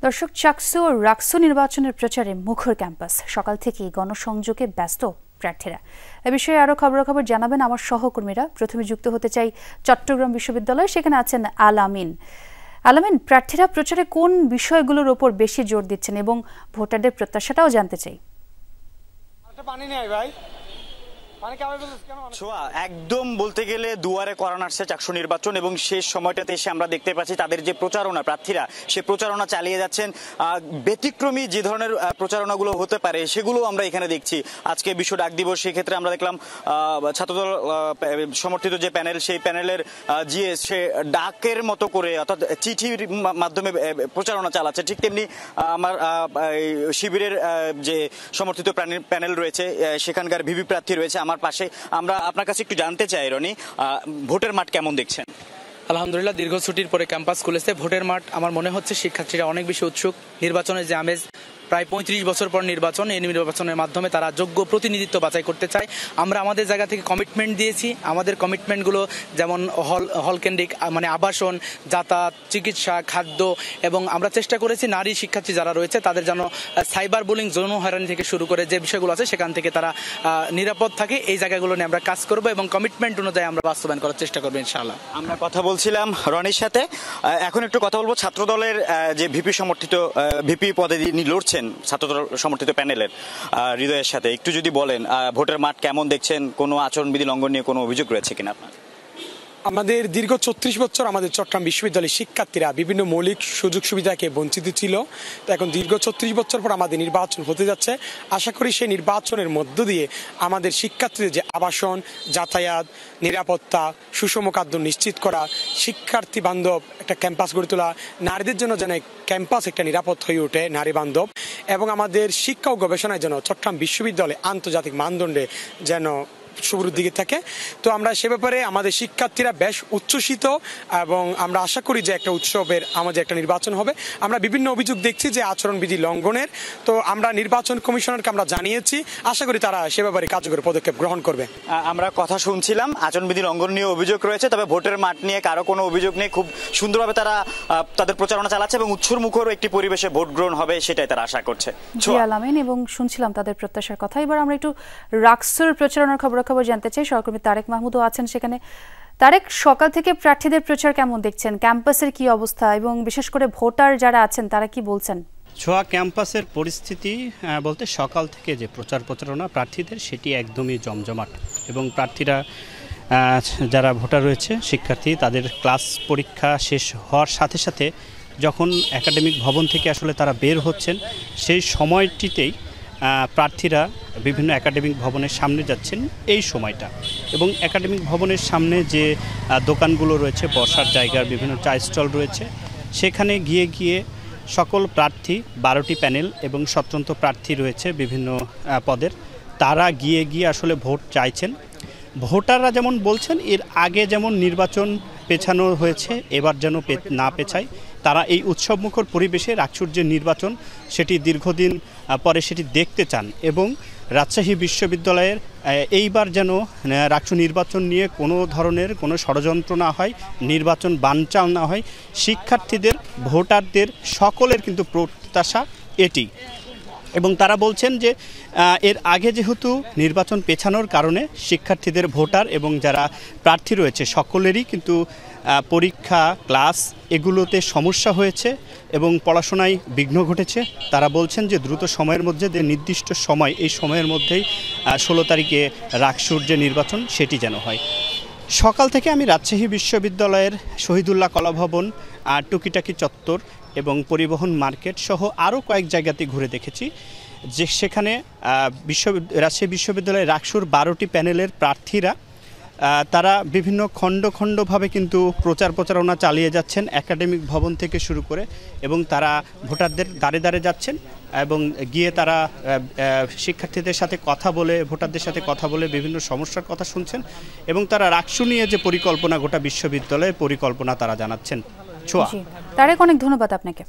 দর্শক, চাকসু ও রাকসু নির্বাচনের প্রচারে মুখর ক্যাম্পাস। সকাল থেকেই গণসংযোগে ব্যস্ত প্রার্থীরা। এ বিষয়ে আরো খবরাখবর জানাবেন আমার সহকর্মীরা। প্রথমে যুক্ত হতে চাই চট্টগ্রাম বিশ্ববিদ্যালয়, সেখানে আছেন আলামিন। আলামিন, প্রার্থীরা প্রচারে কোন বিষয়গুলোর উপর বেশি জোর দিচ্ছেন এবং ভোটারদের প্রত্যাশাটাও জানতে চাই। একদম বলতে গেলে দুয়ারে করা নাড়ছে চাকসু নির্বাচন এবং শেষ সময়টাতে এসে আমরা দেখতে পাচ্ছি তাদের যে প্রচারণা, প্রার্থীরা সে প্রচারণা চালিয়ে যাচ্ছেন। ব্যতিক্রমী যে ধরনের প্রচারণাগুলো হতে পারে সেগুলো আমরা এখানে দেখছি। আজকে বিশ্ব ডাক দিবস, সেক্ষেত্রে আমরা দেখলাম ছাত্রদল সমর্থিত যে প্যানেল, সেই প্যানেলের জিএস সে ডাকের মতো করে অর্থাৎ চিঠির মাধ্যমে প্রচারণা চালাচ্ছে। ঠিক তেমনি আমার শিবিরের যে সমর্থিত প্যানেল রয়েছে সেখানকার ভিভি প্রার্থী রয়েছে আমার পাশে। আমরা আপনার কাছে একটু জানতে চাই রনি, ভোটের মাঠ কেমন দেখছেন? আলহামদুলিল্লাহ, দীর্ঘ ছুটির পরে ক্যাম্পাস খুলেছে। ভোটের মাঠ আমার মনে হচ্ছে শিক্ষার্থীরা অনেক বেশি উৎসুক। নির্বাচনের যে আমেজ, প্রায় 35 বছর পর নির্বাচন, এই নির্বাচনের মাধ্যমে তারা যোগ্য প্রতিনিধিত্ব বাছাই করতে চায়। আমরা আমাদের জায়গা থেকে কমিটমেন্ট দিয়েছি। আমাদের কমিটমেন্টগুলো যেমন হল কেন্দ্রিক, মানে আবাসন, যাতায়াত, চিকিৎসা, খাদ্য, এবং আমরা চেষ্টা করেছি নারী শিক্ষার্থী যারা রয়েছে তাদের যেন সাইবার বুলিং, যৌন হয়রানি থেকে শুরু করে যে বিষয়গুলো আছে সেখান থেকে তারা নিরাপদ থাকে। এই জায়গাগুলো নিয়ে আমরা কাজ করবো এবং কমিটমেন্ট অনুযায়ী আমরা বাস্তবায়ন করার চেষ্টা করবো ইনশাআল্লাহ। আমরা কথা বলছিলাম রনির সাথে। এখন একটু কথা বলবো ছাত্রদলের যে ভিপি সমর্থিত ভিপি পদে লড়ছেন ছাত্রদল সমর্থিত প্যানেলের হৃদয়ের সাথে। একটু যদি বলেন ভোটের মাঠ কেমন দেখছেন, কোনো আচরণবিধি লঙ্ঘন নিয়ে কোনো অভিযোগ রয়েছে কিনা আপনার? আমাদের দীর্ঘ 36 বছর আমাদের চট্টগ্রাম বিশ্ববিদ্যালয়ের শিক্ষার্থীরা বিভিন্ন মৌলিক সুযোগ সুবিধাকে বঞ্চিত ছিল। তো এখন দীর্ঘ 36 বছর পর আমাদের নির্বাচন হতে যাচ্ছে। আশা করি সেই নির্বাচনের মধ্য দিয়ে আমাদের শিক্ষার্থীদের যে আবাসন, যাতায়াত, নিরাপত্তা, সুষম খাদ্য নিশ্চিত করা, শিক্ষার্থী বান্ধব একটা ক্যাম্পাস গড়ে তোলা, নারীদের জন্য যেন ক্যাম্পাস একটা নিরাপদ হয়ে ওঠে, নারী বান্ধব, এবং আমাদের শিক্ষা ও গবেষণায় যেন চট্টগ্রাম বিশ্ববিদ্যালয় আন্তর্জাতিক মানদণ্ডে যেন শুরুর দিকে থাকে। তো আমরা সে ব্যাপারে আমাদের শিক্ষার্থীরা বেশ উচ্ছ্বসিত এবং আমরা আশা করি যে একটা উৎসবের আমাদের একটা নির্বাচন হবে। আমরা বিভিন্ন অভিযোগ দেখছি যে আচরণবিধি লঙ্ঘনের, তো আমরা নির্বাচন কমিশনারকে আমরা জানিয়েছি। আশা করি তারা সে ব্যাপারে কার্যকরী পদক্ষেপ গ্রহণ করবে। আমরা কথা শুনছিলাম, আচরণবিধি লঙ্ঘন নিয়ে অভিযোগ রয়েছে, তবে ভোটের মাঠ নিয়ে কারো কোনো অভিযোগ নেই। খুব সুন্দরভাবে তারা তাদের প্রচারণা চালাচ্ছে এবং উৎসুরমুখর একটি পরিবেশে ভোট গ্রহণ হবে সেটাই তারা আশা করছে। আলামিন, এবং শুনছিলাম তাদের প্রত্যাশার কথা। এবার আমরা একটু রাকসুর প্রচারণার খবর জানতে চাই। সহকর্মী তারেক মাহমুদও আছেন সেখানে। তারেক, সকাল থেকে প্রার্থীদের প্রচার কেমন দেখছেন? ক্যাম্পাসের কি অবস্থা এবং বিশেষ করে ভোটার যারা আছেন তারা কি বলছেন? ছোয়া, ক্যাম্পাসের পরিস্থিতি বলতে সকাল থেকে যে প্রচারণা প্রার্থীদের সেটি একদমই জমজমাট, এবং প্রার্থীরা যারা ভোটার রয়েছে শিক্ষার্থী, তাদের ক্লাস পরীক্ষা শেষ হওয়ার সাথে সাথে যখন একাডেমিক ভবন থেকে আসলে তারা বের হচ্ছেন সেই সময়টিতেই প্রার্থীরা বিভিন্ন একাডেমিক ভবনের সামনে যাচ্ছেন এই সময়টা। এবং একাডেমিক ভবনের সামনে যে দোকানগুলো রয়েছে, বসার জায়গার বিভিন্ন চা স্টল রয়েছে, সেখানে গিয়ে সকল প্রার্থী 12টি প্যানেল এবং স্বতন্ত্র প্রার্থী রয়েছে বিভিন্ন পদের, তারা গিয়ে আসলে ভোট চাইছেন। ভোটাররা যেমন বলছেন এর আগে যেমন নির্বাচন পেছানো হয়েছে, এবার যেন না পেছায়। তারা এই উৎসবমুখর পরিবেশে রাকসুর যে নির্বাচন সেটি দীর্ঘদিন পরে সেটি দেখতে চান, এবং রাজশাহী বিশ্ববিদ্যালয়ের এইবার যেন রাকসু নির্বাচন নিয়ে কোনো ধরনের কোনো ষড়যন্ত্র না হয়, নির্বাচন বানচাল না হয়। শিক্ষার্থীদের, ভোটারদের সকলের কিন্তু প্রত্যাশা এটি। এবং তারা বলছেন যে এর আগে যেহেতু নির্বাচন পেছানোর কারণে শিক্ষার্থীদের, ভোটার এবং যারা প্রার্থী রয়েছে সকলেরই কিন্তু পরীক্ষা, ক্লাস এগুলোতে সমস্যা হয়েছে এবং পড়াশোনায় বিঘ্ন ঘটেছে। তারা বলছেন যে দ্রুত সময়ের মধ্যে, যে নির্দিষ্ট সময়, এই সময়ের মধ্যেই 16 তারিখে রাকসুর যে নির্বাচন সেটি যেন হয়। সকাল থেকে আমি রাজশাহী বিশ্ববিদ্যালয়ের শহীদুল্লাহ কলাভবন, টুকিটাকি চত্বর এবং পরিবহন মার্কেট সহ আরও কয়েক জায়গাতে ঘুরে দেখেছি যে সেখানে রাজশাহী বিশ্ববিদ্যালয়ের রাকসুর 12টি প্যানেলের প্রার্থীরা তারা বিভিন্ন খণ্ডভাবে কিন্তু প্রচারণা চালিয়ে যাচ্ছেন একাডেমিক ভবন থেকে শুরু করে, এবং তারা ভোটারদের দ্বারে যাচ্ছেন এবং গিয়ে তারা শিক্ষার্থীদের সাথে কথা বলে, ভোটারদের সাথে কথা বলে বিভিন্ন সমস্যার কথা শুনছেন, এবং তারা রাকসু নিয়ে যে পরিকল্পনা, গোটা বিশ্ববিদ্যালয়ের পরিকল্পনা তারা জানাচ্ছেন। ছোয়া, তারেক, অনেক ধন্যবাদ আপনাকে।